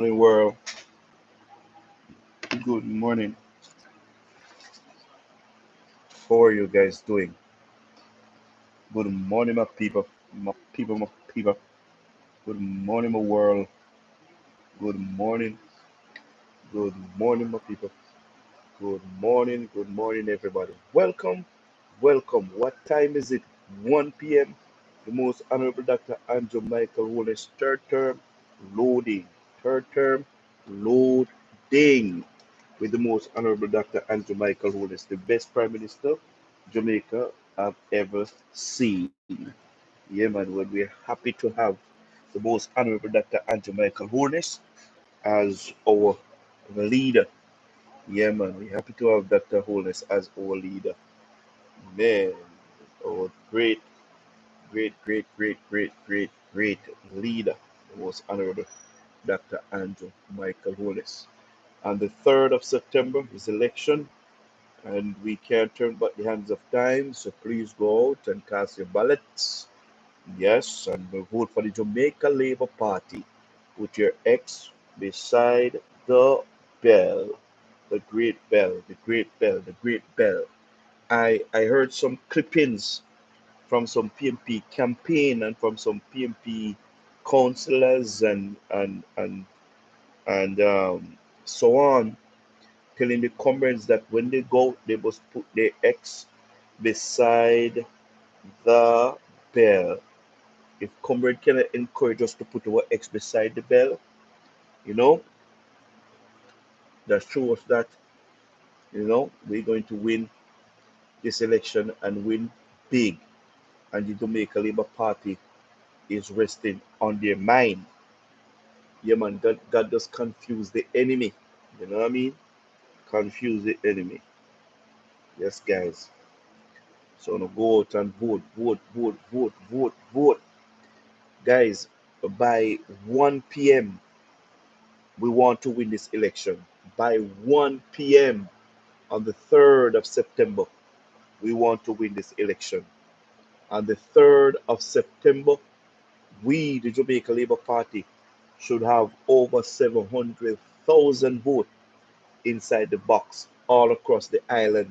Morning, world. Good morning. How are you guys doing? Good morning, my people. My people, my people. Good morning, my world. Good morning. Good morning, my people. Good morning, everybody. Welcome, welcome. What time is it? 1 p.m. The most honorable Dr. Andrew Michael Wallace, third term loading. Third term loading. With the most honorable Dr. Andrew Michael Wallace, the best Prime Minister Jamaica have ever seen. Yeah, man, well, we're happy to have the most honorable Dr. Andrew Michael Wallace as our leader. Yeah, man, we're happy to have Dr. Holness as our leader. Man, our great leader, the most honorable Dr. Andrew Michael Holness. On the 3rd of September is election, and we can't turn back the hands of time, so please go out and cast your ballots. Yes, and vote for the Jamaica Labour Party. Put your X beside the bell. The great bell, the great bell, the great bell. I heard some clippings from some PMP campaign and from some PMP councillors and so on, telling the comrades that when they go, they must put their X beside the bell. If comrade can encourage us to put our X beside the bell, you know, that shows us that, we're going to win this election and win big. And the Jamaica Labour Party is resting on their mind. Yeah, man, God just confuse the enemy. You know what I mean? Confuse the enemy. Yes, guys. So now go out and vote, vote, vote, vote, vote, vote. Guys, by 1 p.m., we want to win this election. By 1 p.m. on the 3rd of September, we want to win this election. On the 3rd of September, we, the Jamaica Labour Party, should have over 700,000 votes inside the box all across the island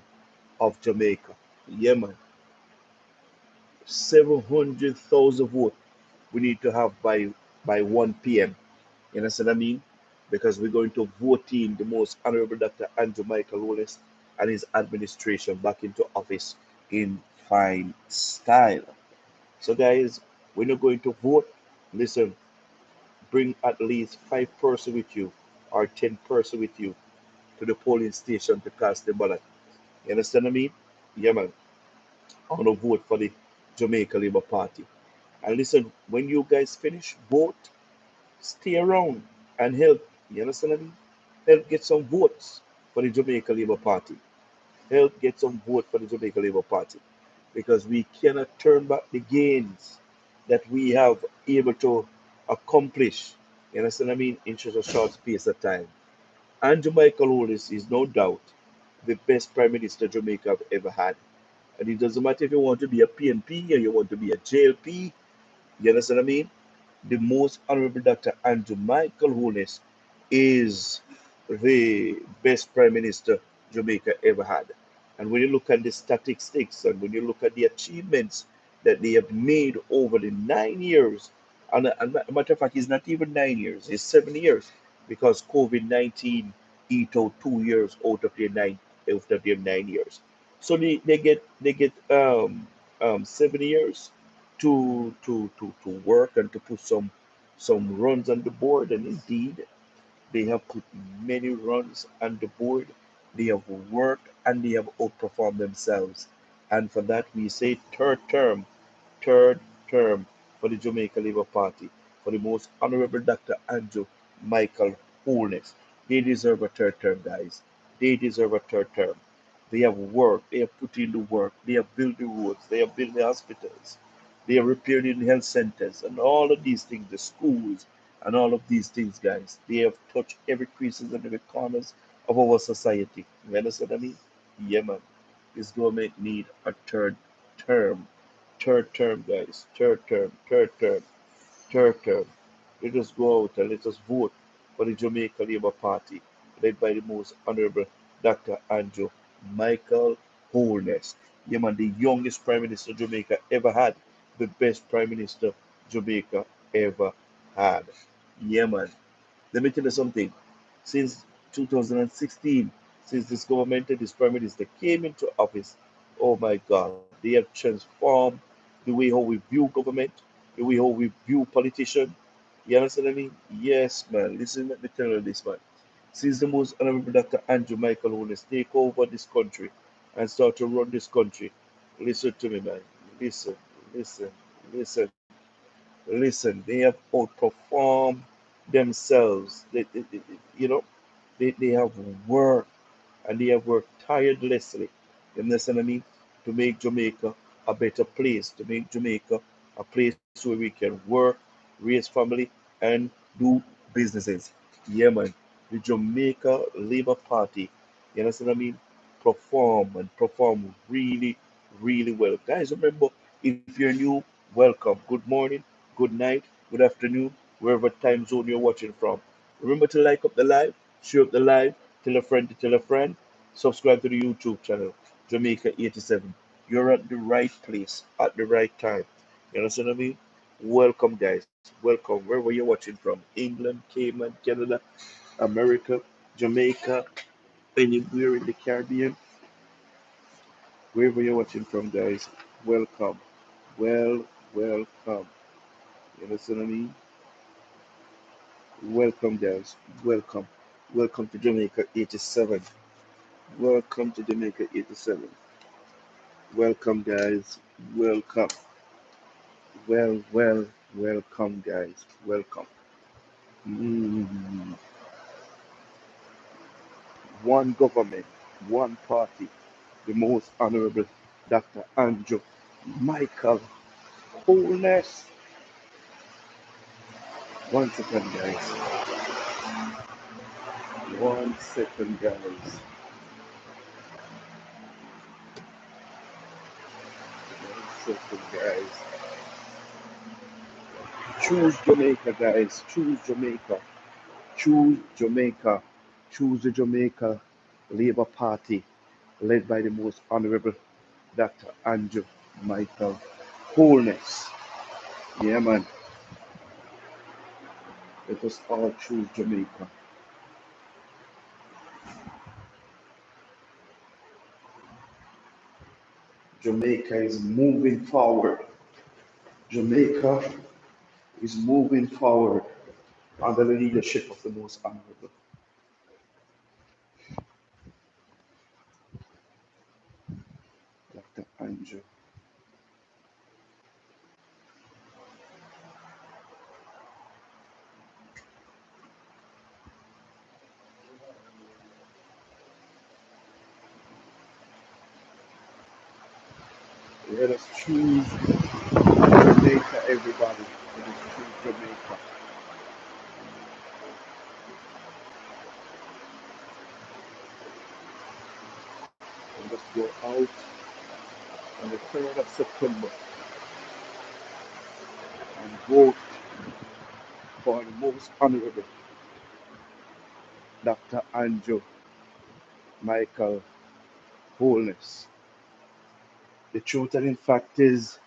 of Jamaica. Yeah, man. 700,000 votes we need to have by 1 p.m. You understand what I mean? Because we're going to vote in the most honorable Dr. Andrew Michael Wallace and his administration back into office in fine style. So, guys, when you're going to vote, listen, bring at least 5 person with you or 10 person with you to the polling station to cast the ballot. You understand what I mean? Yeah, man. I want to vote for the Jamaica Labour Party. And listen, when you guys finish, vote, stay around and help. You understand what I mean? Help get some votes for the Jamaica Labour Party. Help get some vote for the Jamaica Labour Party. Because we cannot turn back the gains that we have able to accomplish. You understand what I mean? In such a short space of time. Andrew Michael Holness is no doubt the best Prime Minister Jamaica have ever had. And it doesn't matter if you want to be a PNP or you want to be a JLP. You understand what I mean? The most honorable Dr. Andrew Michael Holness is the best prime minister Jamaica ever had. And when you look at the statistics and when you look at the achievements that they have made over the 9 years, and a matter of fact, it's not even 9 years, it's 7 years because COVID-19 eat out 2 years out of their 9 years. So they get 7 years to work and to put some runs on the board, and indeed they have put many runs on the board. They have worked and they have outperformed themselves, and for that we say third term for the Jamaica Labour Party, for the most honorable Dr. Andrew Michael Holness. They deserve a third term, guys. They deserve a third term. They have worked, they have put in the work, they have built the roads, they have built the hospitals, they have repaired the health centers, and all of these things, the schools, and all of these things, guys. They have touched every creases and every corners of our society. You understand what I mean? Yeah, man. This government need a term. Third term, guys. Third term. Let us go out and let us vote. for the Jamaica Labour Party, led by the most honorable Dr. Andrew Michael Holness. Yeah, man, the youngest Prime Minister Jamaica ever had, the best Prime Minister Jamaica ever had. Yeah, man. Let me tell you something. Since 2016, since this government and this prime minister came into office, oh my God, they have transformed the way how we view government, the way how we view politicians. You understand what I mean? Yes, man. Listen, let me tell you this, man. Since the most honorable Dr. Andrew Michael Holness take over this country and start to run this country, listen to me, man. Listen, listen, listen. Listen, they have outperformed themselves. They have worked and they have worked tirelessly. You understand what I mean? To make Jamaica a better place, to make Jamaica a place where we can work, raise family, and do businesses. Yeah, man. The Jamaica Labour Party, you understand what I mean? Perform and perform really, really well. Guys, remember, if you're new, welcome. Good morning, good night, good afternoon, wherever time zone you're watching from. Remember to like up the live, share up the live, tell a friend to tell a friend, subscribe to the YouTube channel, Jamaica-87. You're at the right place at the right time. You understand what I mean? Welcome, guys. Welcome. Wherever you're watching from, England, Cayman, Canada, America, Jamaica, anywhere in the Caribbean, wherever you're watching from, guys, welcome. Welcome. You understand what I mean? Welcome, guys. Welcome. Welcome to Jamaica 87. Welcome to Jamaica 87. Welcome, guys. Welcome. Welcome, guys. Welcome. Mm. One government, one party, the most honorable Dr. Andrew Michael Holness. One second, guys. One second, guys. One second, guys. Choose Jamaica, guys. Choose Jamaica. Choose Jamaica. Choose the Jamaica Labour Party, led by the most honorable Dr. Andrew Michael Holness. Yeah, man. Let us all choose Jamaica. Jamaica is moving forward. Jamaica is moving forward under the leadership of the most honorable Dr. Andrew. Let us choose Jamaica, everybody. Let us choose Jamaica. Let us go out on the 3rd of September and vote for the most honorable Dr. Andrew Michael Holness. The truth and in fact is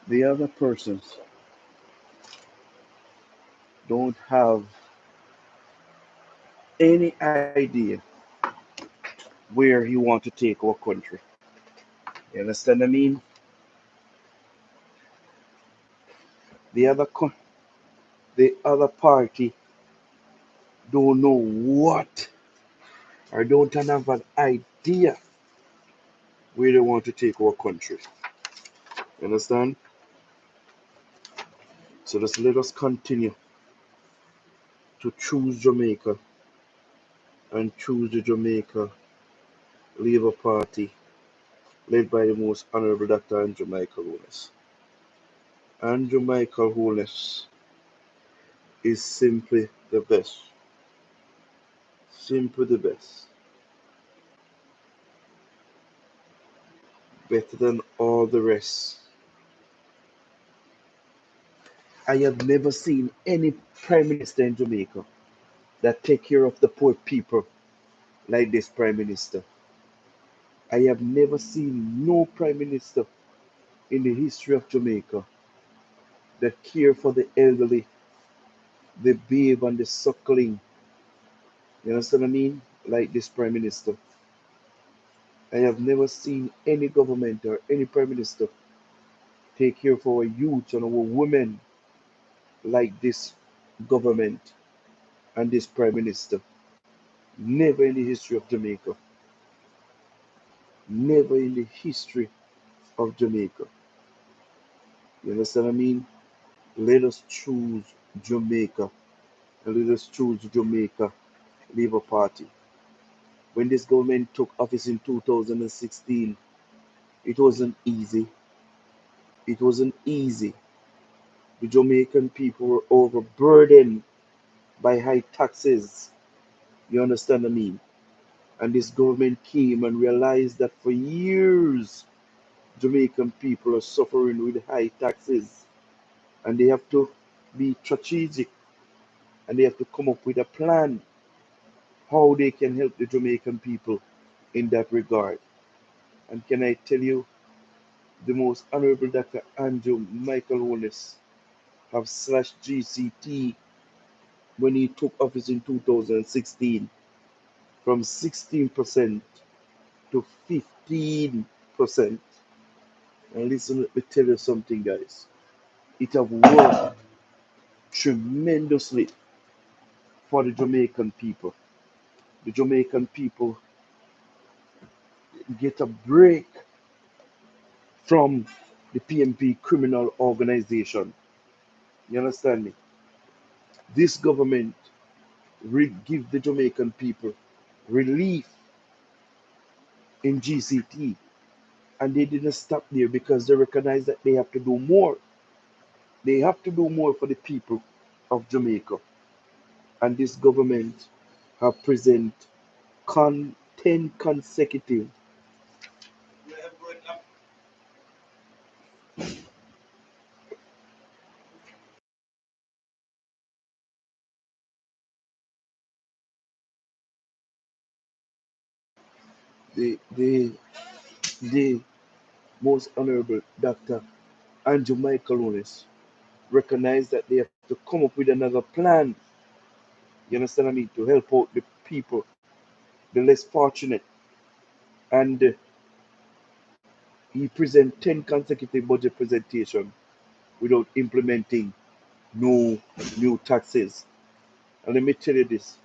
the other persons don't have any idea where he want to take our country. You understand what I mean? The other the other party don't know what or don't have an idea where they want to take our country. You understand? So just let us continue to choose Jamaica and choose the Jamaica Labour Party led by the most honorable Dr. Andrew Michael Holness. Andrew Michael Holness is simply the best. Simply the best. Better than all the rest. I have never seen any prime minister in Jamaica that take care of the poor people like this prime minister. I have never seen no prime minister in the history of Jamaica that care for the elderly, the babe and the suckling. You understand what I mean? Like this prime minister. I have never seen any government or any prime minister take care of our youth and our women like this government and this prime minister. Never in the history of Jamaica. Never in the history of Jamaica. You understand what I mean? Let us choose Jamaica. And let us choose Jamaica Labour Party. When this government took office in 2016, it wasn't easy. It wasn't easy. The Jamaican people were overburdened by high taxes. You understand what I mean? And this government came and realized that for years, Jamaican people are suffering with high taxes. And they have to be strategic and they have to come up with a plan how they can help the Jamaican people in that regard. And can I tell you, the most honorable Dr. Andrew Michael Wallace have slashed GCT when he took office in 2016 from 16% to 15%. And listen, let me tell you something, guys. It have worked tremendously for the Jamaican people. The Jamaican people get a break from the PMP criminal organization. You understand me? This government give the Jamaican people relief in GCT, and they didn't stop there because they recognize that they have to do more. They have to do more for the people of Jamaica. And this government have present 10 consecutive the the most honorable Dr. Andrew Michael Owens recognize that they have to come up with another plan, you understand what I mean, to help out the people, the less fortunate. And he present 10 consecutive budget presentation without implementing no new taxes. And let me tell you this,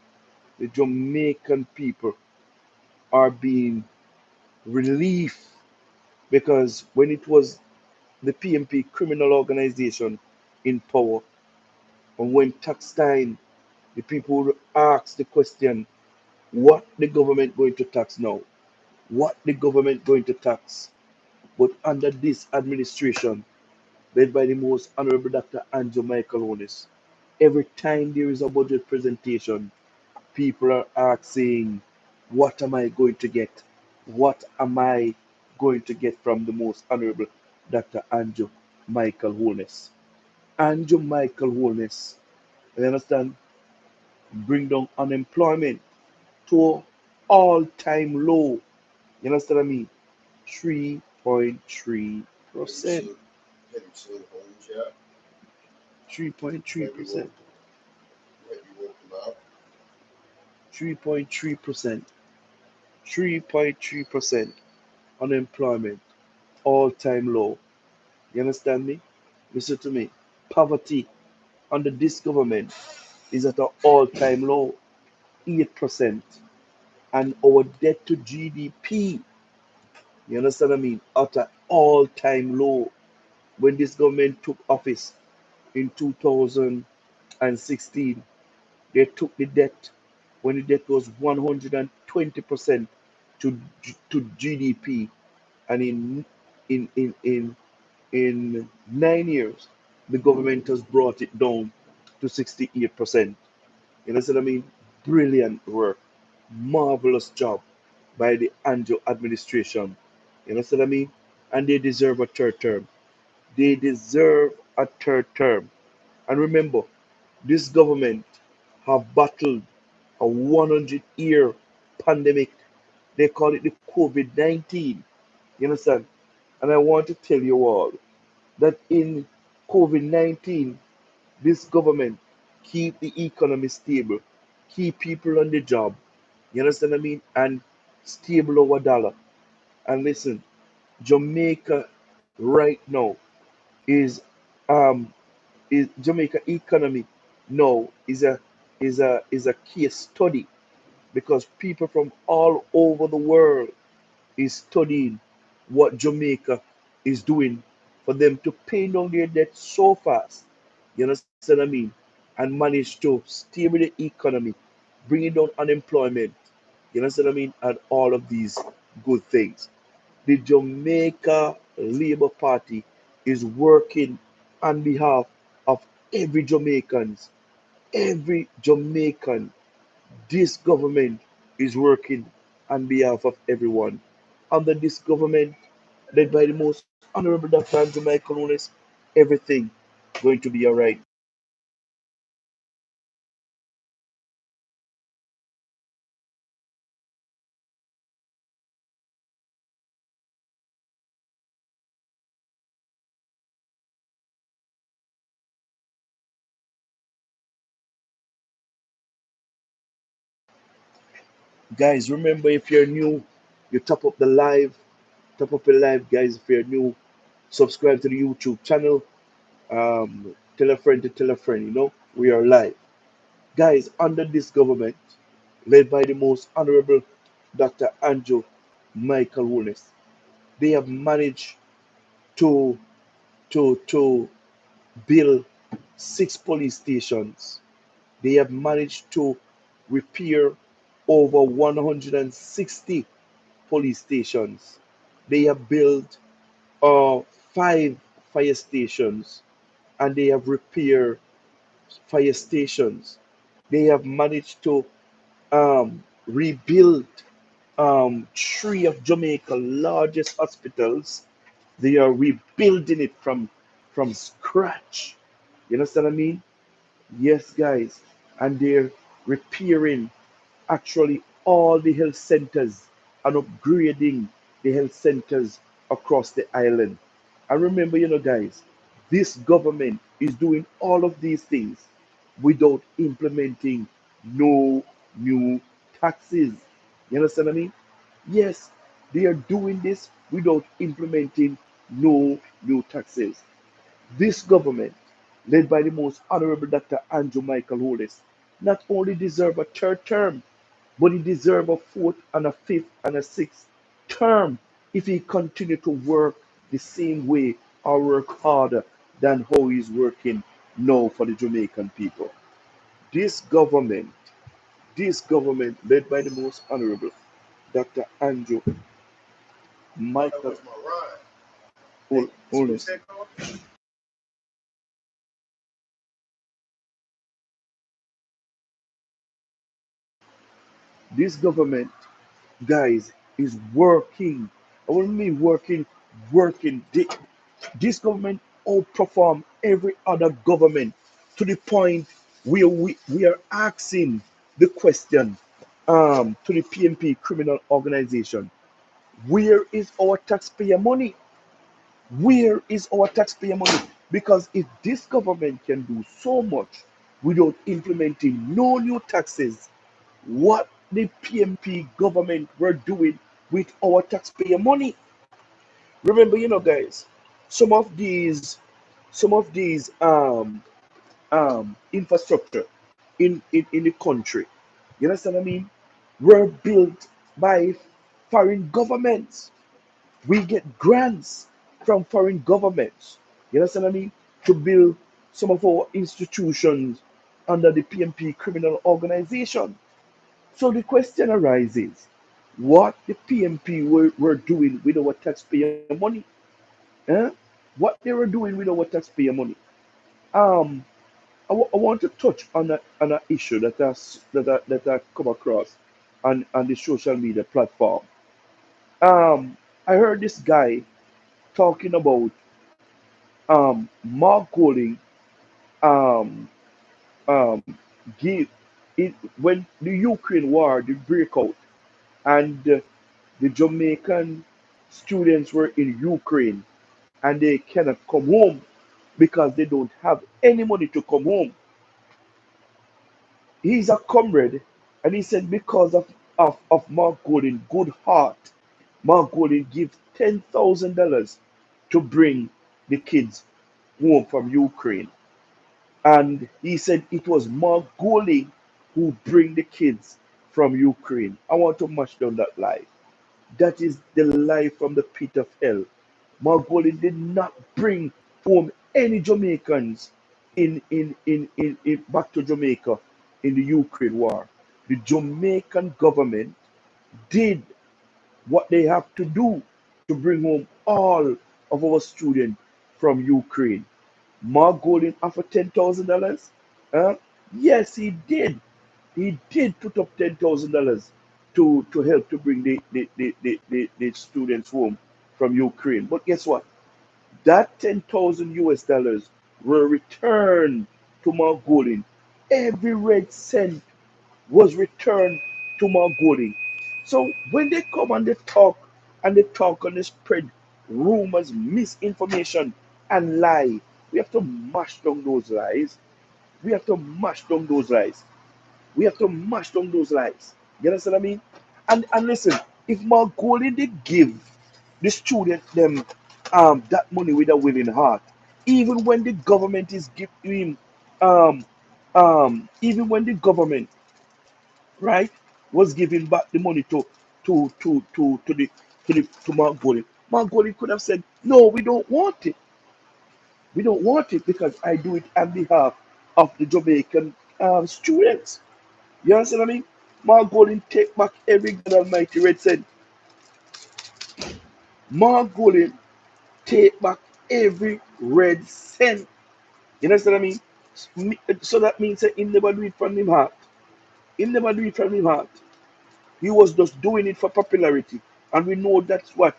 the Jamaican people are being relieved because when it was the PMP criminal organization in power, and when tax time, the people would ask the question, what the government going to tax now? What the government going to tax? But under this administration, led by the most honorable Dr. Andrew Michael Onis, every time there is a budget presentation, people are asking, what am I going to get? What am I going to get from the most honorable Dr. Andrew Michael Holness? Andrew Michael Holness, you understand, bring down unemployment to all-time low. You understand what I mean? 3.3%. 3.3%. 3.3%. 3.3% unemployment, all-time low. You understand me? Listen to me. Poverty under this government is at an all-time low, 8%. And our debt to GDP, you understand what I mean, at an all-time low. When this government took office in 2016, they took the debt when the debt was 120% to GDP, and in 9 years, the government has brought it down to 68%. You know what I mean? Brilliant work, marvelous job by the Andrew administration. You know what I mean? And they deserve a third term. They deserve a third term. And remember, this government have battled a 100-year pandemic. They call it the COVID-19. You understand? And I want to tell you all that in COVID-19, this government keep the economy stable, keep people on the job. You understand what I mean? And stable our dollar. And listen, Jamaica right now is um Jamaica economy now is a case study because people from all over the world is studying what Jamaica is doing for them to pay down their debt so fast. You understand what I mean? And manage to stabilize the economy, bringing down unemployment. You understand what I mean? And all of these good things. The Jamaica Labour Party is working on behalf of every Jamaicans. Every Jamaican, this government is working on behalf of everyone. Under this government, led by the most honorable Dr. Andrew Michael Nunes, everything going to be all right. Guys, remember if you're new, you top up your live, guys. If you're new, subscribe to the YouTube channel. Tell a friend to tell a friend. We are live, guys. Under this government, led by the most honorable Dr. Andrew Michael Nunes, they have managed to to build 6 police stations. They have managed to repair over 160 police stations. They have built uh, 5 fire stations and they have repaired fire stations. They have managed to rebuild 3 of Jamaica's largest hospitals. They are rebuilding it from scratch. You understand what I mean? Yes, guys. And they're repairing actually all the health centers and upgrading the health centers across the island. And remember, guys, this government is doing all of these things without implementing no new taxes. You understand what I mean? Yes, they are doing this without implementing no new taxes. This government, led by the most honorable Dr. Andrew Michael Hollis, not only deserve a third term, but he deserve a fourth and a fifth and a sixth term if he continue to work the same way or work harder than how he's working now for the Jamaican people. This government, this government led by the most honorable Dr. Andrew Michael Hollis, this government, guys, is working. I want me working, working. This government outperform every other government to the point where we are asking the question to the PNP criminal organization, where is our taxpayer money? Where is our taxpayer money? Because if this government can do so much without implementing no new taxes, what the PMP government were doing with our taxpayer money. Remember, guys, some of these infrastructure in the country, you understand what I mean, were built by foreign governments. We get grants from foreign governments. You understand what I mean? To build some of our institutions under the PMP criminal organization. So the question arises, what the PMP were doing with our taxpayer money? Eh? What they were doing with our taxpayer money? Um, I want to touch on an issue that I come across on the social media platform. I heard this guy talking about Mark Golding um, um, give it when the Ukraine war did break out and the Jamaican students were in Ukraine and they cannot come home because they don't have any money to come home. He's a comrade, and he said because of Mark Gordon good heart, Mark Gordon gives $10,000 to bring the kids home from Ukraine. And he said it was Mark Gordon who bring the kids from Ukraine. I want to mash down that lie. That is the lie from the pit of hell. Margolin did not bring home any Jamaicans in back to Jamaica in the Ukraine war. The Jamaican government did what they have to do to bring home all of our students from Ukraine. Margolin offered $10,000. Huh? Yes, he did. He did put up $10,000 to help to bring the students home from Ukraine. But guess what? That 10,000 US dollars were returned to Margolin. Every red cent was returned to Margolin. So when they come and they talk and they spread rumors, misinformation, and lie, we have to mash down those lies. We have to mash down those lies. We have to mash down those lies. You understand what I mean? And listen, if Margoli did give the student them that money with a willing heart, even when the government is giving um even when the government, right, was giving back the money to Margoli, Margoli could have said, no, we don't want it. We don't want it because I do it on behalf of the Jamaican students. You understand what I mean? Mark Golden take back every God Almighty red cent. Mark Golden take back every red cent. You understand what I mean? So that means that he never do it from his heart. He never do it from his heart. He was just doing it for popularity. And we know that's what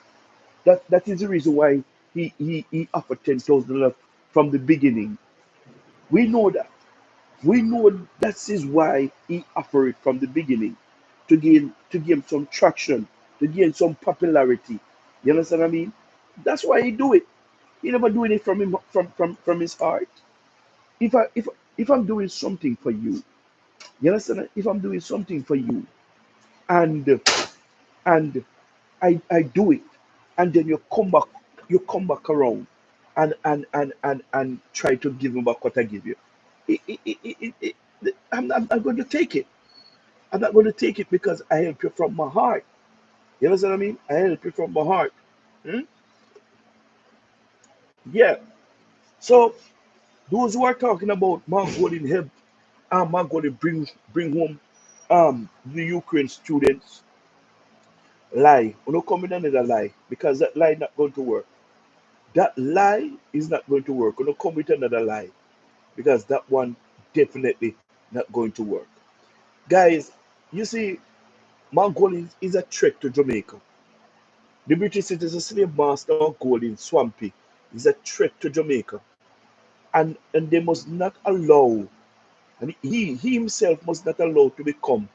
that is the reason why he offered $10,000 from the beginning. We know that. We know that is why he offered it from the beginning to gain some traction, to gain some popularity. You understand what I mean? That's why he do it. He never doing it from him from his heart. If I if I'm doing something for you, you understand? If I'm doing something for you, and and I do it, and then you come back around and try to give me back what I give you. I'm not going to take it. I'm not going to take it because I help you from my heart. You understand what I mean? I help you from my heart. Hmm? Yeah. So those who are talking about Mount Golden help, Mount Golden bring home the Ukraine students, lie. We don't come with another lie because that lie not going to work. That lie is not going to work. We don't come with another lie because that one definitely not going to work. Guys, you see, Mount Golden is a threat to Jamaica. The British citizen slave master Mount Golden Swampy is a threat to Jamaica. And they must not allow, and he himself must not allow to become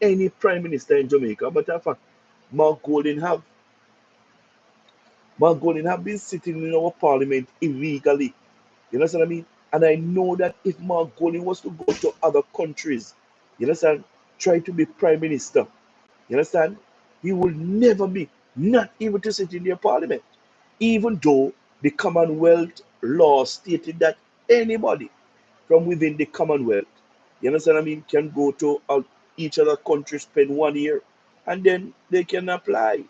any prime minister in Jamaica. But in fact, Mark Golden have Mark Golden have been sitting in our parliament illegally. You understand what I mean? And I know that if Mark Golden was to go to other countries, you understand, try to be prime minister, you understand, he will never be not able to sit in their parliament, even though the Commonwealth law stated that anybody from within the Commonwealth, you understand what I mean, can go to each other country, spend 1 year, and then they can apply.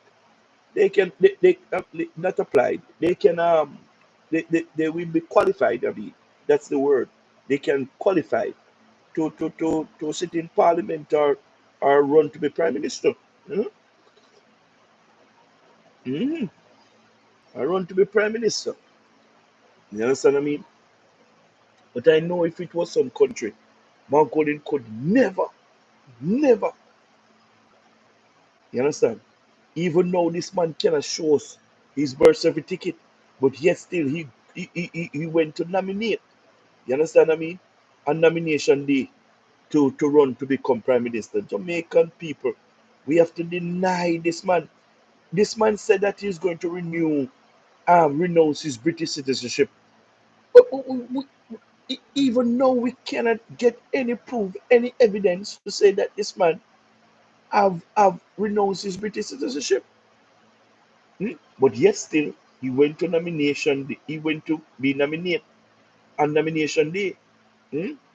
They not apply. They can they will be qualified. I mean, that's the word. They can qualify to sit in parliament or run to be prime minister. Mhm. Mhm. Or run to be prime minister. You understand what I mean? But I know if it was some country, Mount Golden could never, never. You understand? Even though this man cannot show us his birth certificate, but yet still he went to nominate. You understand what I mean? On nomination day to run to become prime minister. Jamaican people, we have to deny this man. This man said that he's going to renounce his British citizenship. But even now we cannot get any proof, any evidence to say that this man have renounced his British citizenship. But yet still, he went to nomination. He went to be nominated on nomination day.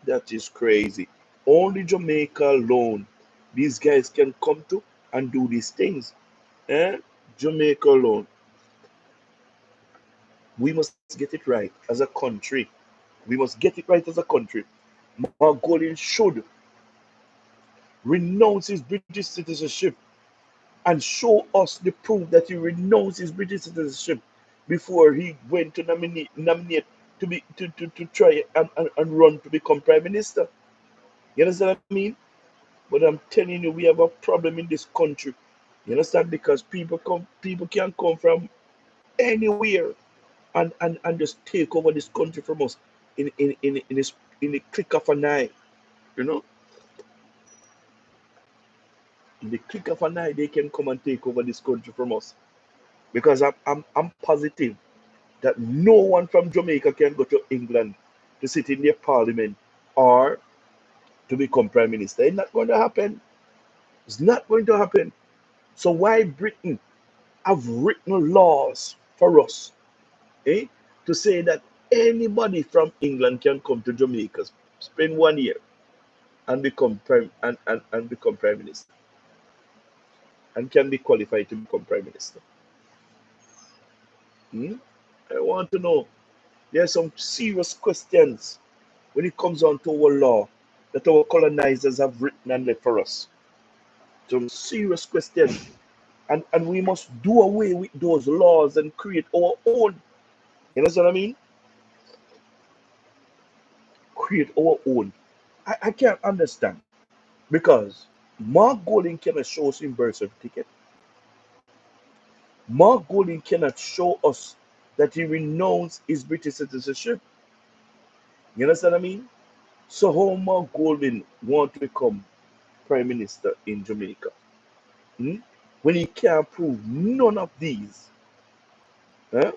That is crazy. Only Jamaica alone, these guys can come to and do these things. Eh? Jamaica alone. We must get it right as a country. We must get it right as a country. Margolin should renounce his British citizenship and show us the proof that he renounced his British citizenship before he went to nominate to try and run to become prime minister. You understand what I mean? But I'm telling you, we have a problem in this country. You understand? Because people can come from anywhere and just take over this country from us in the click of an eye. You know, in the click of an eye, they can come and take over this country from us. Because I'm positive that no one from Jamaica can go to England to sit in their parliament or to become prime minister. It's not going to happen. It's not going to happen. So why Britain have written laws for us, eh, to say that anybody from England can come to Jamaica, spend 1 year, and become prime minister, and can be qualified to become prime minister. Hmm? I want to know. There are some serious questions when it comes on to our law that our colonizers have written and left for us. Some serious questions. And we must do away with those laws and create our own. You know what I mean? Create our own. I can't understand because Mark Golding cannot show us in birth certificate. Mark Golding cannot show us that he renounced his British citizenship. You understand what I mean? So how Mark Golding want to become prime minister in Jamaica? Hmm? When he can't prove none of these, eh?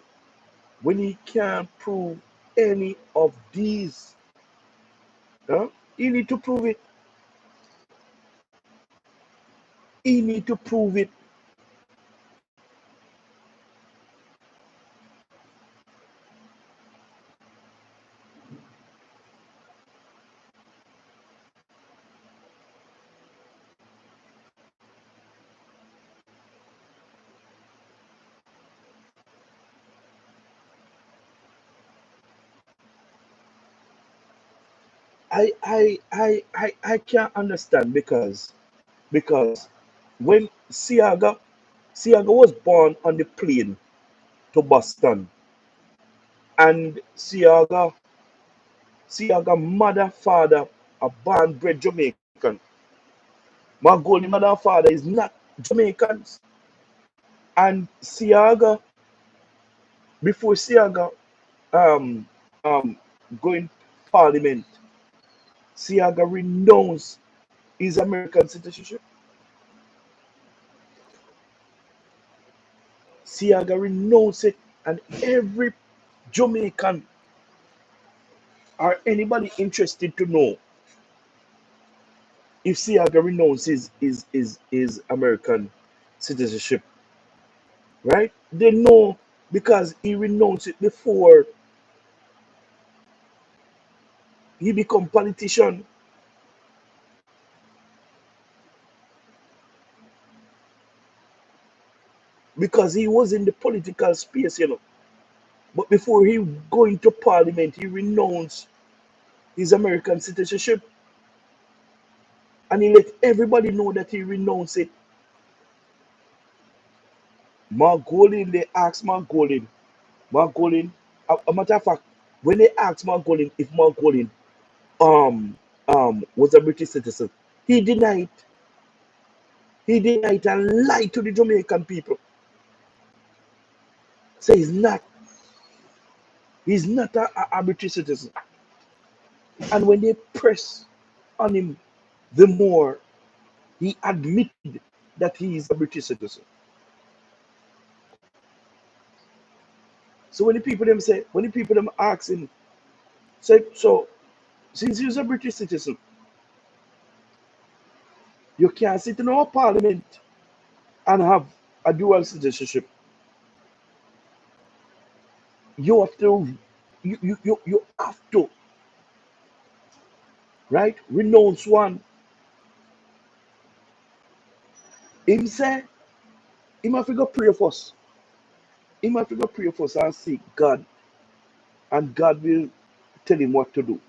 When he can't prove any of these, eh? He need to prove it. He need to prove it. I can't understand because when Siaga was born on the plane to Boston, and Siaga mother father are born bred Jamaican. Margoli mother and father is not Jamaicans, and Siaga before Siaga um um going parliament, Siaga renounced his American citizenship. Siaga renounced it, and every Jamaican or anybody interested to know if Siaga renounces his American citizenship, right? They know because he renounced it before he become politician, because he was in the political space, you know. But before he go into parliament, he renounced his American citizenship, and he let everybody know that he renounced it. Margolin, they asked Margolin, a matter of fact, when they asked Margolin if Margolin was a British citizen, he denied. He denied and lied to the Jamaican people. Say he's not. He's not a British citizen. And when they press on him, the more he admitted that he is a British citizen. So when the people them say, when the people them ask him, say, so since you're a British citizen, you can't sit in our parliament and have a dual citizenship. You have to, you have to, right? Renounce one. Him say, him have to go pray for us. Him have to go pray for us and seek God, and God will tell him what to do.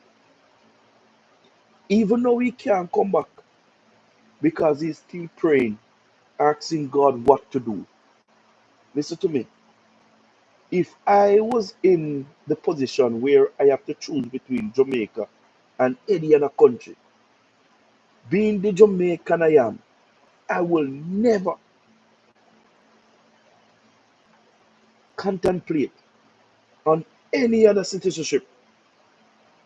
Even though he can't come back because he's still praying, asking God what to do. Listen to me. If I was in the position where I have to choose between Jamaica and any other country, being the Jamaican I am, I will never contemplate on any other citizenship.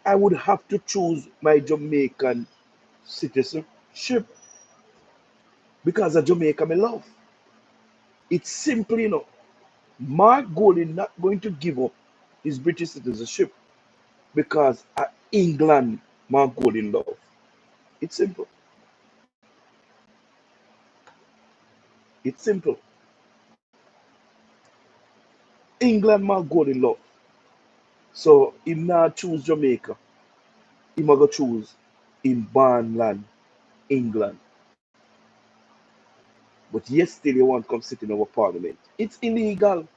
I would have to choose my Jamaican citizenship because of Jamaica I love. It's simple, you know. Mark Golding not going to give up his British citizenship because England Mark Golding love. It's simple. It's simple. England Mark Golding love. So him not choose Jamaica. He might go choose in Barnland, England. But yet still you want to come sit in our parliament. It's illegal.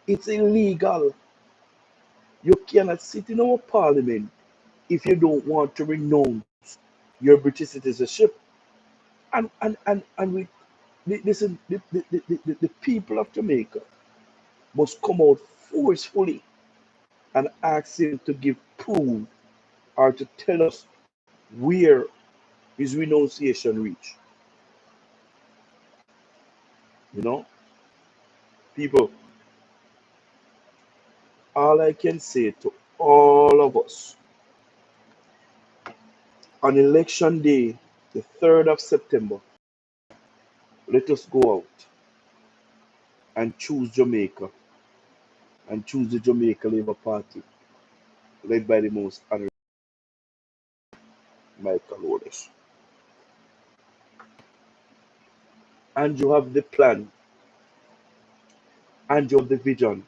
It's illegal. You cannot sit in our parliament if you don't want to renounce your British citizenship. And we listen, the people of Jamaica must come out forcefully and ask him to give proof or to tell us where his renunciation reach. You know, people, all I can say to all of us on election day, the 3rd of September, let us go out and choose Jamaica and choose the Jamaica Labour Party led by the most honorable Michael Wallace. And you have the plan and you have the vision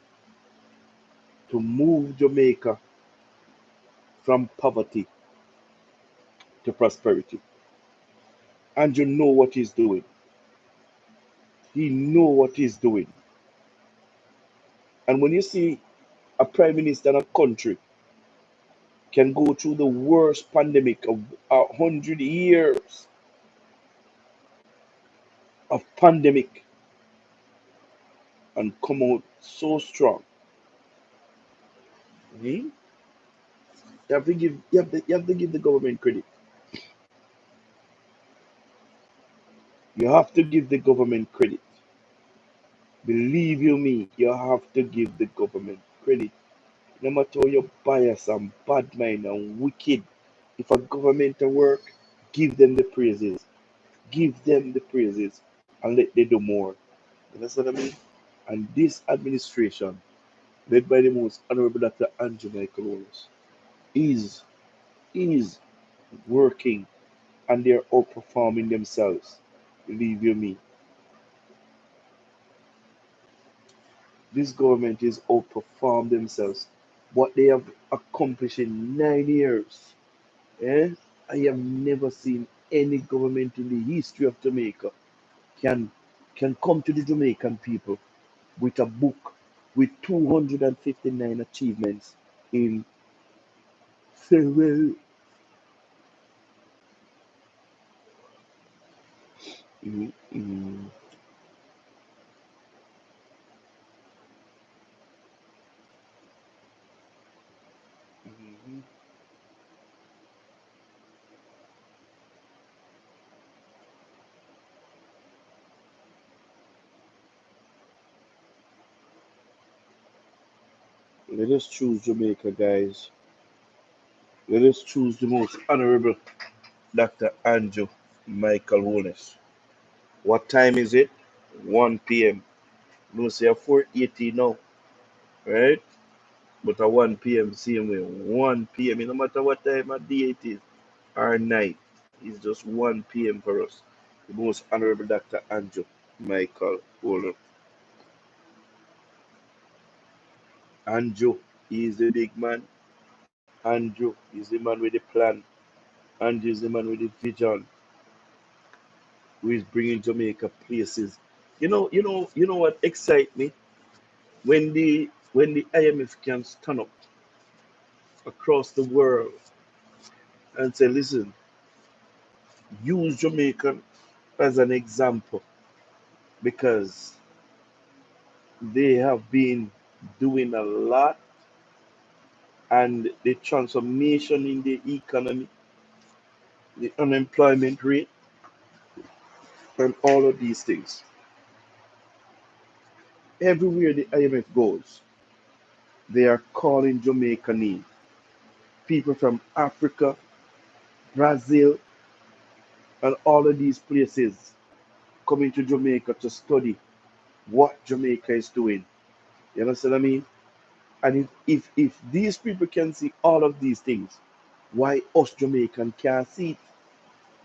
to move Jamaica from poverty to prosperity. And you know what he's doing. He know what he's doing. And when you see a prime minister in a country can go through the worst pandemic of 100 years of pandemic and come out so strong, hmm, you have to give the government credit. You have to give the government credit. Believe you me, you have to give the government credit. No matter how you bias and bad mind and wicked, if a government at work, give them the praises. Give them the praises and let them do more. You understand what I mean? And this administration, led by the most honorable Dr. Andrew Michael Wallace, is is working and they're outperforming themselves. Believe you me. This government is outperformed themselves. What they have accomplished in 9 years. Eh? I have never seen any government in the history of Jamaica can can come to the Jamaican people with a book with 259 achievements in several. Mhm, mhm, mhm. Let us choose Jamaica, guys. Let us choose the most honorable Dr. Andrew Michael Holness. What time is it? 1 p.m. No say 4:80 now, right? But at 1 p.m. same way. 1 p.m. No matter what time of day it is or night. It's just 1 p.m. for us. The most honorable Dr. Andrew Michael Holness. Andrew is the big man. Andrew is the man with the plan. Andrew is the man with the vision who is bringing Jamaica places. You know what excites me? When the IMF can stand up across the world and say, listen, use Jamaica as an example because they have been doing a lot and the transformation in the economy, the unemployment rate, and all of these things. Everywhere the IMF goes, they are calling Jamaica name. People from Africa, Brazil, and all of these places coming to Jamaica to study what Jamaica is doing. You understand what I mean? And if these people can see all of these things, why us Jamaican can't see it?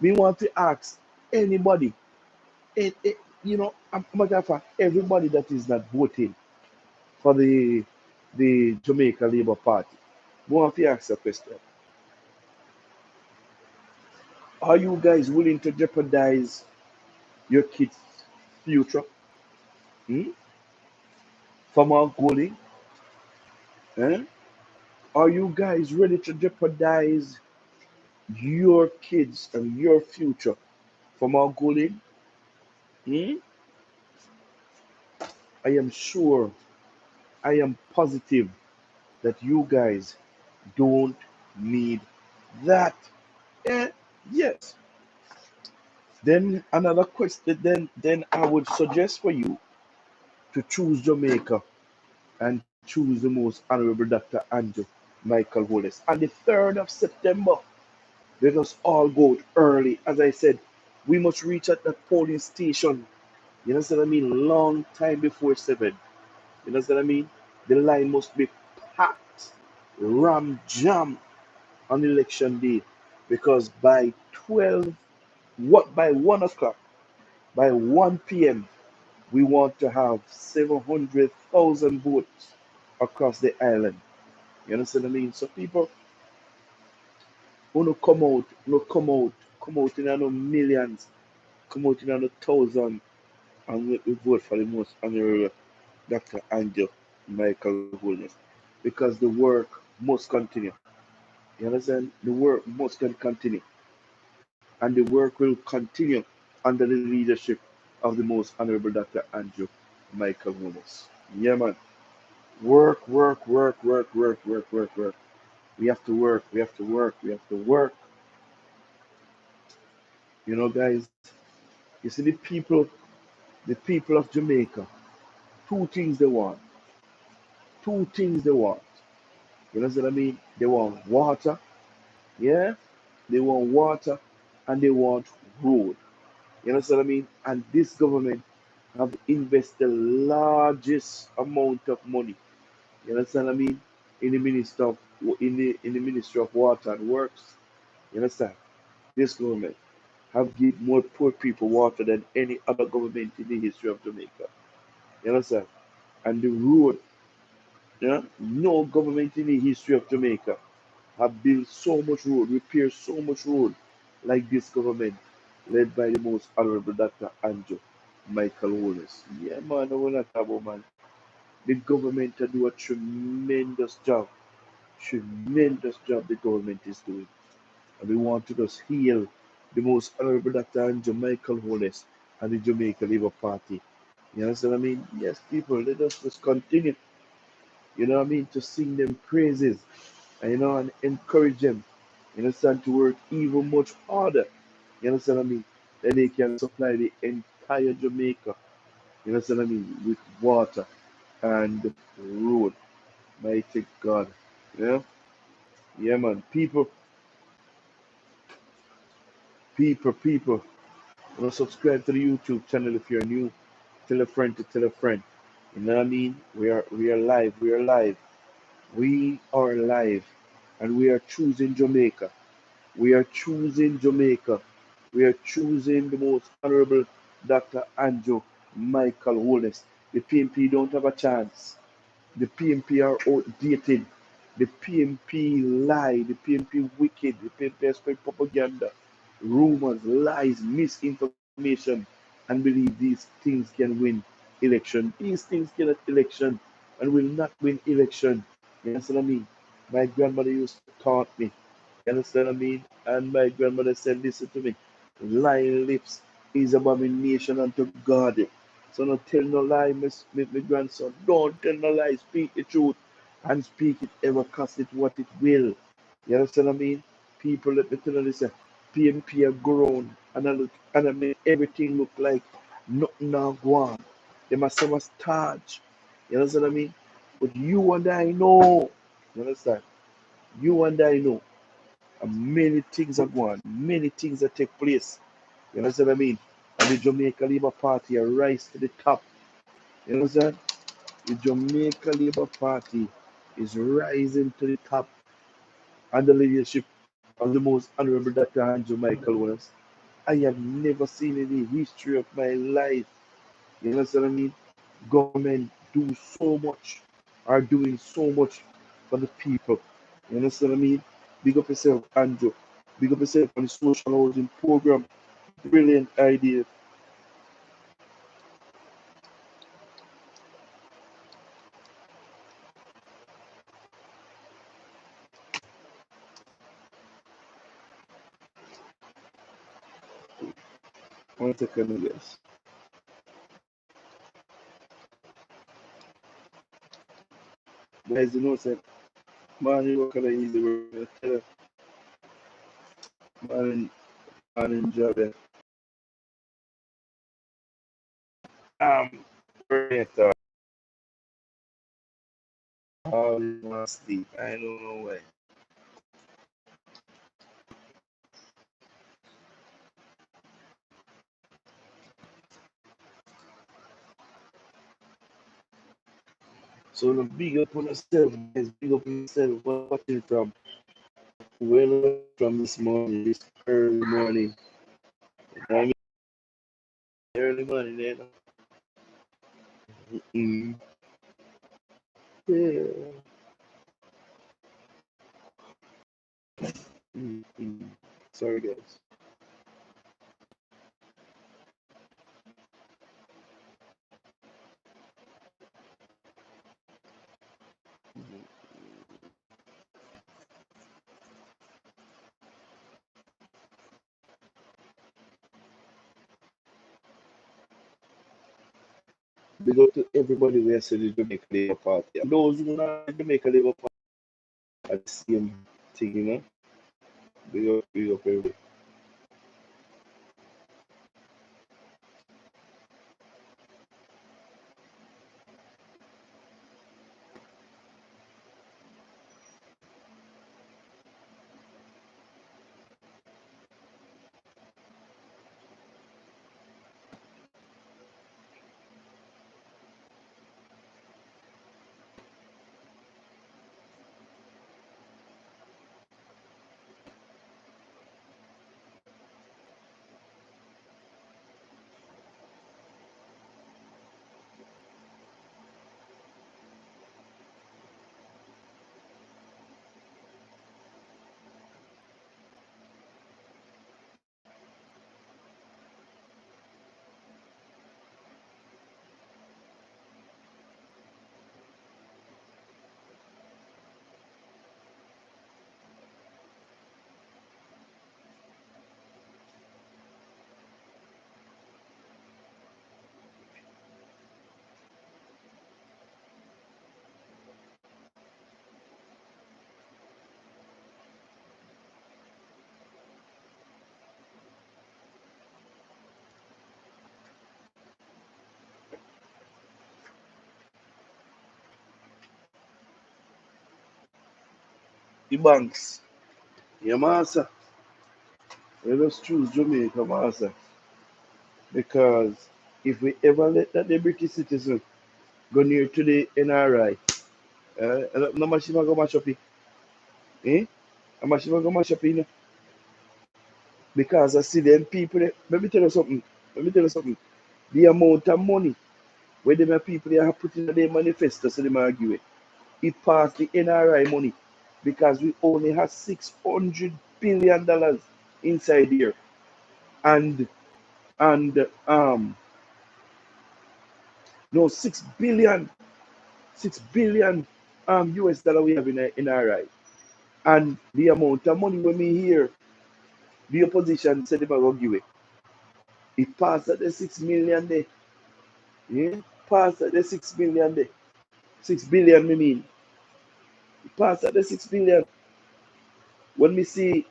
We want to ask anybody, matter of fact, everybody that is not voting for the Jamaica Labour Party, we want to ask a question. Are you guys willing to jeopardize your kids' future? Hmm? From our schooling? Eh? Are you guys ready to jeopardize your kids and your future from our schooling? Hmm? I am sure, I am positive that you guys don't need that. Eh, yes. Then another question, then I would suggest for you to choose Jamaica and choose the most honorable Dr. Andrew Michael Wallace. On the 3rd of September, let us all go early. As I said, we must reach at that polling station. You know what I mean? Long time before 7. You know what I mean? The line must be packed, ram jam on election day. Because by 12, what by 1 o'clock, by 1 p.m., we want to have 700,000 votes across the island. You understand what I mean? So people who come out in no millions, come out in no thousands, and we vote for the most honorable Dr. Andrew Michael Holness. Because the work must continue. You understand? The work must continue. And the work will continue under the leadership of the most honorable Dr. Andrew Michael Holness. Yeah, man. Work, work, work, work, work, work, work, work. We have to work, we have to work, we have to work. Guys, you see the people of Jamaica, two things they want. Two things they want. You know what I mean? They want water, yeah? They want water and they want road. You know what I mean? And this government have invested the largest amount of money. You understand what I mean? In the minister of in the Ministry of Water and Works. You understand? This government have give more poor people water than any other government in the history of Jamaica. You understand? And the road, yeah, no government in the history of Jamaica have built so much road, repaired so much road like this government, led by the most honorable Dr. Andrew Michael Wallace. Yeah, man, I want to talk about, man. The government do a tremendous job the government is doing. And we want to just heal the most honorable Dr. Andrew Michael Wallace and the Jamaica Labour Party. You understand what I mean? Yes, people, let us just continue, to sing them praises and, and encourage them, to work even much harder. You understand what I mean? Then they can supply the entire Jamaica, you understand what I mean, with water and road. Mighty God. Yeah? Yeah, man. People. You know, subscribe to the YouTube channel if you're new. Tell a friend to tell a friend. You know what I mean? We are live. We are live. We are live, and we are choosing Jamaica. We are choosing Jamaica. We are choosing the most honorable Dr. Andrew Michael Wallace. The PMP don't have a chance. The PMP are outdated. The PMP lie. The PMP wicked. The PMP spread propaganda, rumors, lies, misinformation, and believe these things can win election. These things cannot election and will not win election. You understand what I mean? My grandmother used to taught me. You understand what I mean? And my grandmother said, listen to me. Lying lips is abomination unto God. So don't tell no lie, my grandson. Don't tell no lie. Speak the truth and speak it ever cost it what it will. You understand what I mean? People, let me tell you this. PMP are grown and I make everything look like nothing now go on. They must have a starch. You understand what I mean? But you and I know. You understand? You and I know. And many things are going, many things that take place. You understand what I mean? And the Jamaica Labour Party are rise to the top. You understand? The Jamaica Labour Party is rising to the top under the leadership of the most honorable Dr. Andrew Michael Wallace. I have never seen in the history of my life. You understand what I mean? Government do so much, are doing so much for the people. You understand what I mean? Big up yourself, Andrew. Big up yourself on the social housing program. Brilliant idea. One second, yes. Guys, you know, say, man, you work on an easy work. Tell you, man, man, enjoy it. Brilliant. All this want sleep. I don't know why. So, no, big up on yourself, guys. Big up on yourself. Watching from well from this morning, this early morning. I mean, early morning, you know. Mm, yeah. Mm. Sorry, guys. Big up to everybody who has said the Jamaica Labour Party. And those who not the Jamaica Labour Party are the same thing, you know. Big up everybody. the banks. Yeah, master. Let us choose Jamaica, master. Because if we ever let that the British citizen go near to the NRI, no much go mash up it. Eh? How much go mash up it? Because I see them people. Let me tell you something. Let me tell you something. The amount of money where them people they have put in their manifesto, so they argue it. It passed the NRI money because we only have $600 billion inside here, and and no 6 billion, 6 billion US dollar we have in NRI, and the amount of money when we hear the opposition said they were going to give it, it passed at the 6 million there. Yeah, passed at the 6 million there. 6 billion, me mean. It passed at the 6 billion. When we see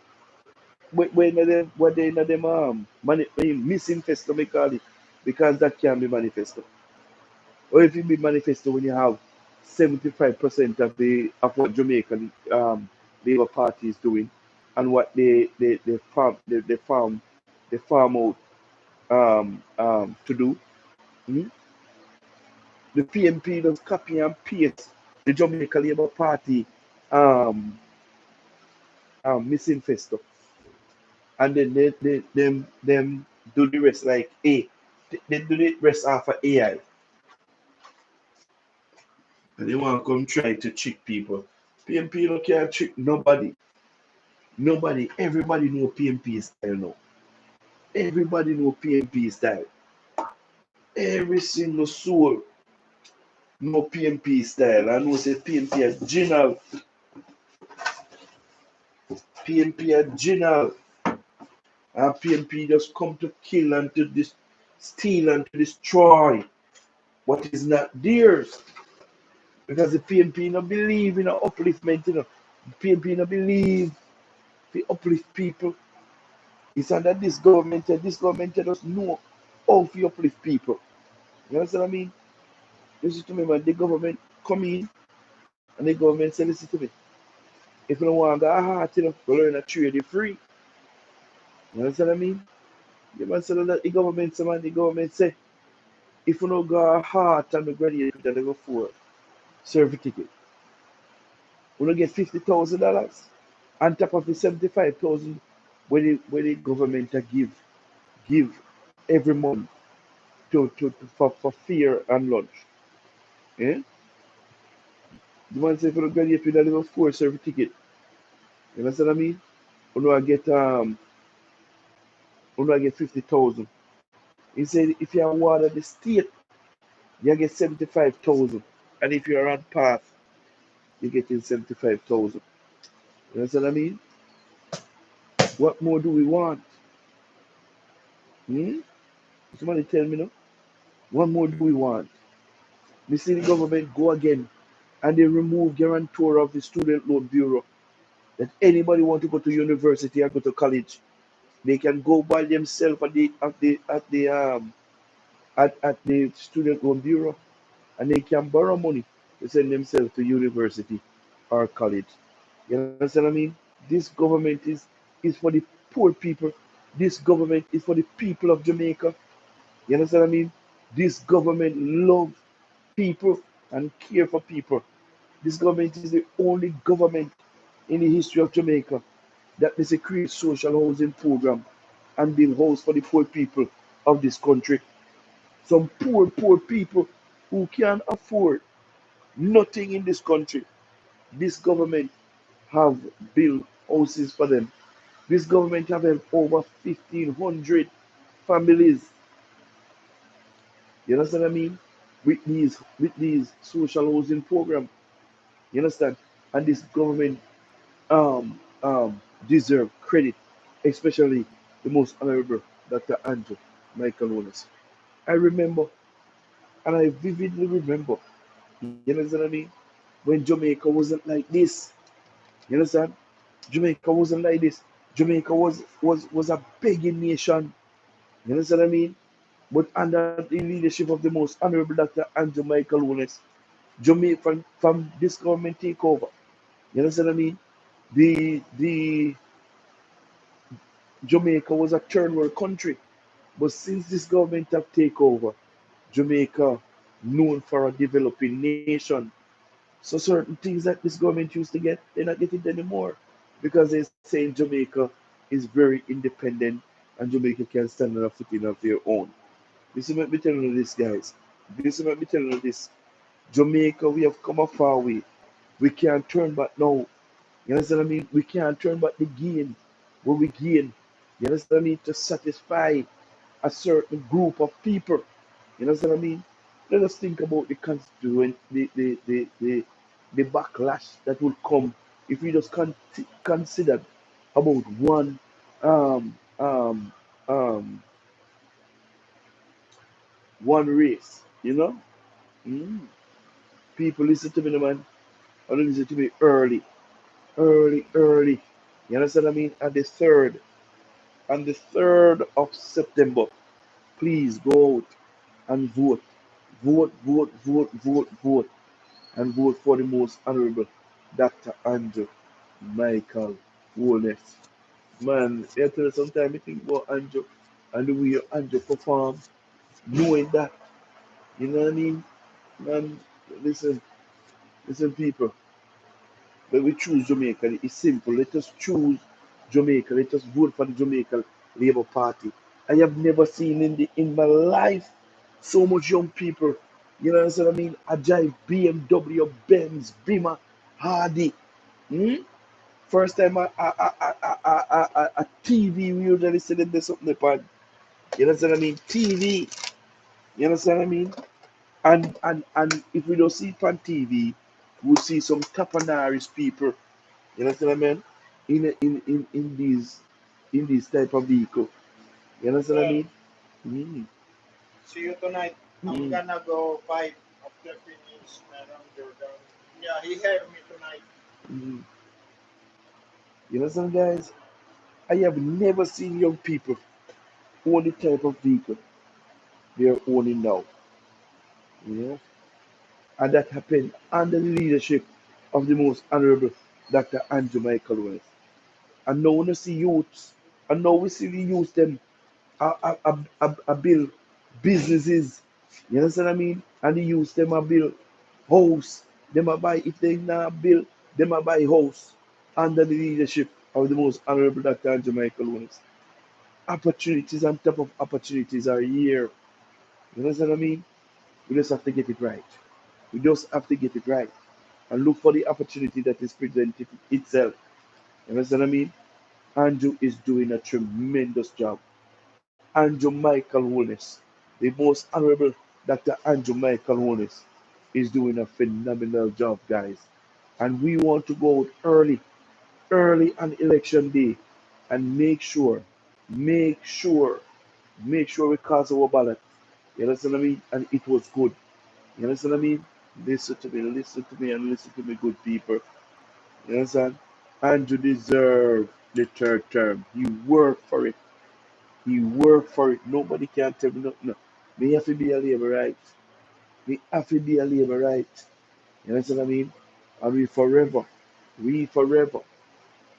when they in them misinfesto me call it, because that can be manifesto. Or if it be manifesto when you have 75% of the of what Jamaican Labour Party is doing and what they farm out to do. Hmm? The PMP does copy and paste the Jamaica Labour Party um, misinfesto, and then them do the rest like they do the rest after AI, and they want to come try to trick people. PMP no can't trick nobody. Nobody. Everybody know PMP style now. Everybody know PMP style. Every single soul know PMP style. I know say PMP a general. PMP a general. And PMP just come to kill and to steal and to destroy what is not theirs. Because the PMP no believe in upliftment, you know. PMP no believe to uplift people. It's under this government just know how to uplift people. You understand what I mean? Listen to me, man. The government come in and the government say, listen to me. If you don't want to go hard, you know, go learn a trade, you free. You understand what I mean? The man said that the government say, if you don't go hard and the graduate with a level 4 certificate, we don't get $50,000 on top of the 75,000 where the government give every month for fear and lunch. Yeah? The man say if you don't graduate with a level 4 certificate, you understand what I mean? You know I get 50,000. He said if you award the state, you get 75,000. And if you're on path, you're getting 75,000. You understand what I mean? What more do we want? Hmm? Somebody tell me now. What more do we want? We see the government go again and they remove guarantor of the student loan bureau. That anybody want to go to university or go to college, they can go by themselves at the student loan bureau, and they can borrow money to send themselves to university or college. You understand what I mean? This government is for the poor people. This government is for the people of Jamaica. You understand what I mean? This government love people and care for people. This government is the only government in the history of Jamaica that is a create social housing program and build house for the poor people of this country. Some poor people who can't afford nothing in this country. This government have built houses for them. This government have helped over 1,500 families. You understand what I mean? With these social housing program. You understand? And this government deserve credit, especially the most honorable Dr. Andrew Michael Wallace. I remember, and I vividly remember, you understand what I mean? When Jamaica wasn't like this. You understand? Jamaica wasn't like this. Jamaica was a begging nation. You understand what I mean? But under the leadership of the most honorable Dr. Andrew Michael Wallace, Jamaica from this government take over. You understand what I mean? The Jamaica was a third world country, but since this government have take over, Jamaica known for a developing nation. So certain things that this government used to get, they're not getting it anymore because they're saying Jamaica is very independent and Jamaica can stand on a footing of their own. This is what me telling you this, guys. This is what me telling you this. Jamaica, we have come a far way. We can't turn back now. You understand what I mean? We can't turn back the gain what we gain. You understand what I mean? To satisfy a certain group of people. You understand what I mean? Let us think about the constituent, the backlash that will come if we just consider about um, um, um, one race. You know? Mm. People listen to me, man. And listen to me early, early, early. You understand what I mean? On the 3rd of September, please go out and vote. Vote, vote, vote, vote, vote. And vote for the most honorable Dr. Andrew Michael Wallace. Man, I tell you sometimes I think about Andrew and the way Andrew perform, knowing that, you know what I mean? Man, listen, listen, people. When we choose Jamaica, it's simple. Let us choose Jamaica. Let us vote for the Jamaica Labour Party. I have never seen in my life so much young people. You know what I mean? I drive BMW, Benz, Beamer, Hardy. Hmm? First time a TV we usually see them do something upon. You know what I mean? TV. You understand what I mean? And if we don't see it on TV, we'll see some Tapanaris people. You understand what I mean? In these type of vehicle. You understand what I Well, mean? Mm, see you tonight. I'm mm, gonna go fight after finish Madam Jordan. Yeah, he heard me tonight. mm. You understand, guys? I have never seen young people own the type of vehicle they're owning now. You know? And that happened under the leadership of the most honorable Dr. Andrew Michael Wells. And now we see youths, and now we see the youth them a build businesses. You understand what I mean? And the youth them a build house. Them a buy if they not build, them a buy house under the leadership of the most honorable Dr. Andrew Michael Wells. Opportunities on top of opportunities are here. You understand what I mean? We just have to get it right. We just have to get it right and look for the opportunity that is presented itself. You understand what I mean? Andrew is doing a tremendous job. Andrew Michael Holness, the most honorable Dr. Andrew Michael Holness, is doing a phenomenal job, guys. And we want to go out early, early on election day, and make sure, make sure we cast our ballot. You understand what I mean? And it was good. You understand what I mean? Listen to me, and listen to me, good people. You understand? Andrew deserved the third term. He worked for it. He worked for it. Nobody can tell me no. No. Me have to be a labor right. Me have to be a labor right. You understand what I mean? And we forever,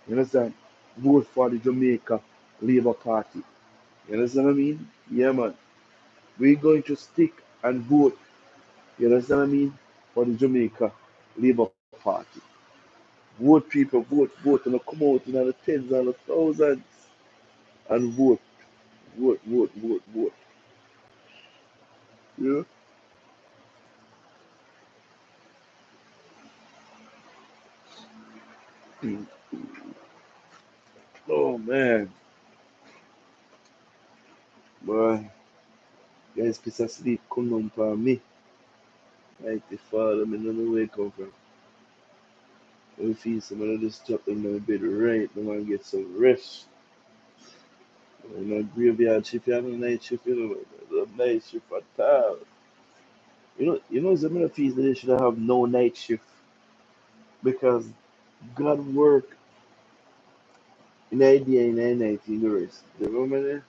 you understand? Vote for the Jamaica Labour Party. You understand what I mean? Yeah, man. We're going to stick and vote, you understand what I mean? For the Jamaica Labour Party. Vote, people, vote, vote, and come out in the tens and the thousands and vote, vote, vote, vote, vote. Yeah? Mm. Oh, man. Boy, guys, piece of sleep come on for me. Mighty Father, me don't know where it come from. I feel some of just drop in my bed right now and get some rest. I'm a graveyard shift, you have a night shift, you know, the night shift at all. Some of the fees that they should have no night shift because God work in the idea in the night in the rest. You remember that?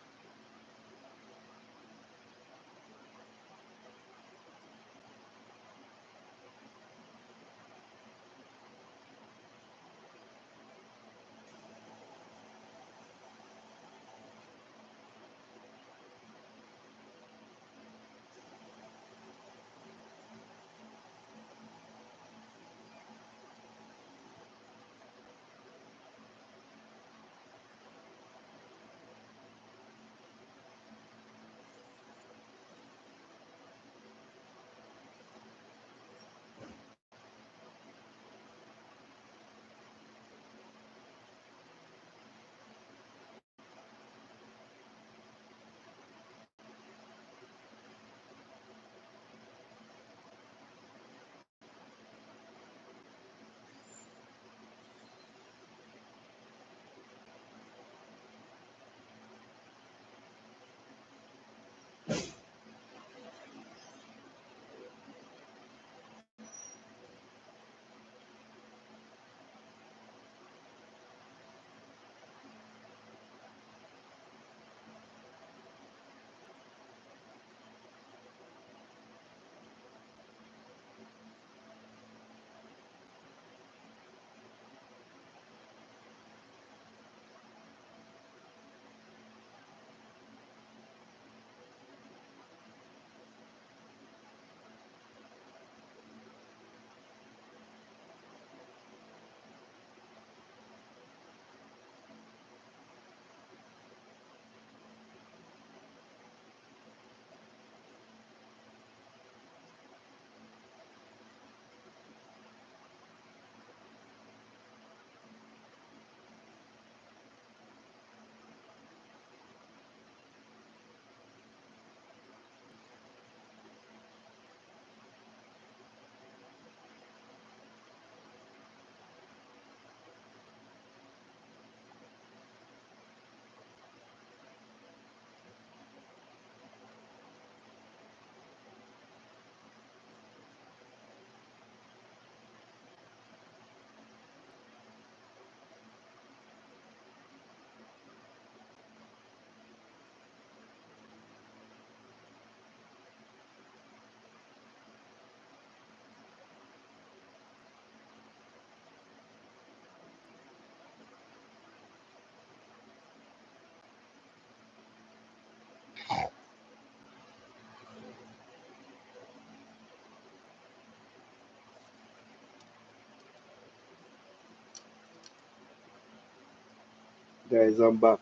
Guys, I'm back.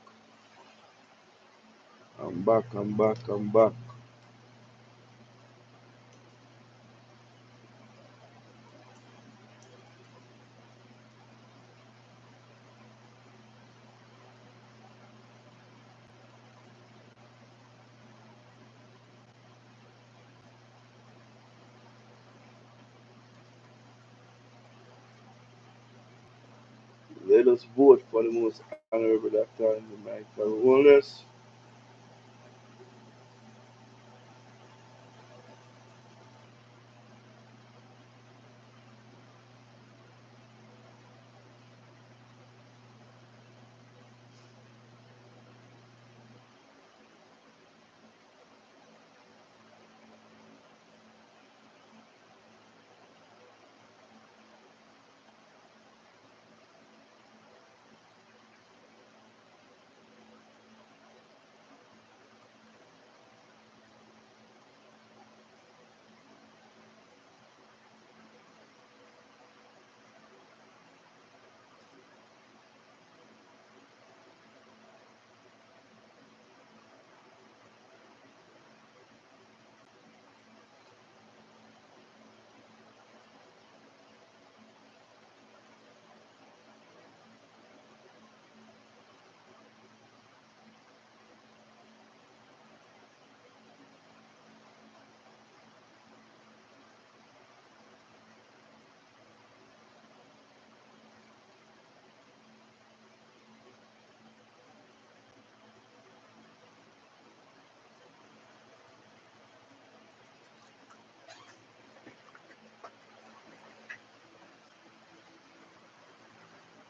I'm back. Let us vote for the most honorable Dr. Michael Wallace.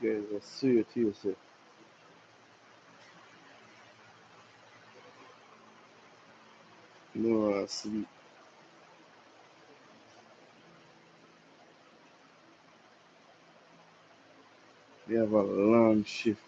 Guys, I see it here, sir. No, I sleep. We have a long shift.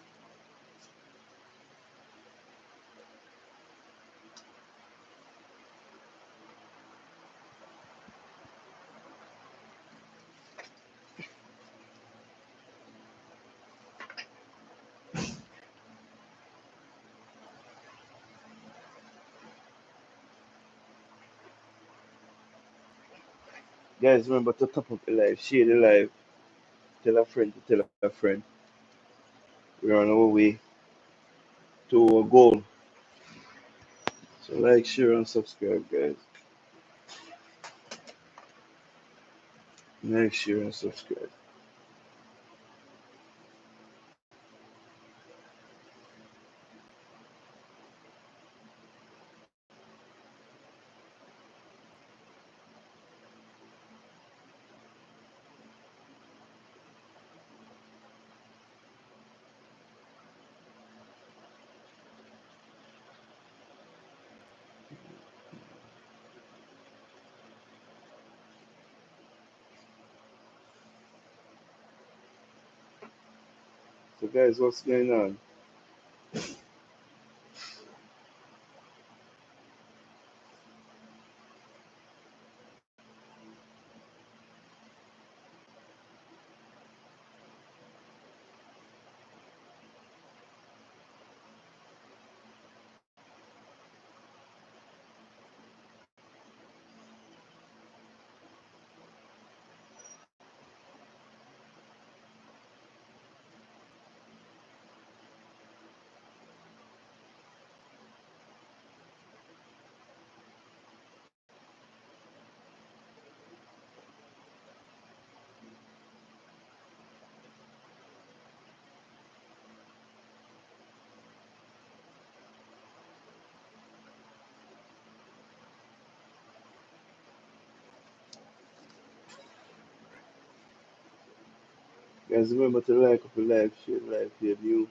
Guys, remember to top up the live, share the live, tell a friend to tell a friend. We're on our way to our goal. So like, share, and subscribe, guys. Like, share, and subscribe. So guys, what's going on? Guys, remember to like up the live, share the live, if you're new.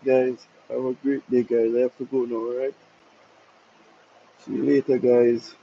Guys, have a great day, guys. I have to go now, alright? See you later, guys.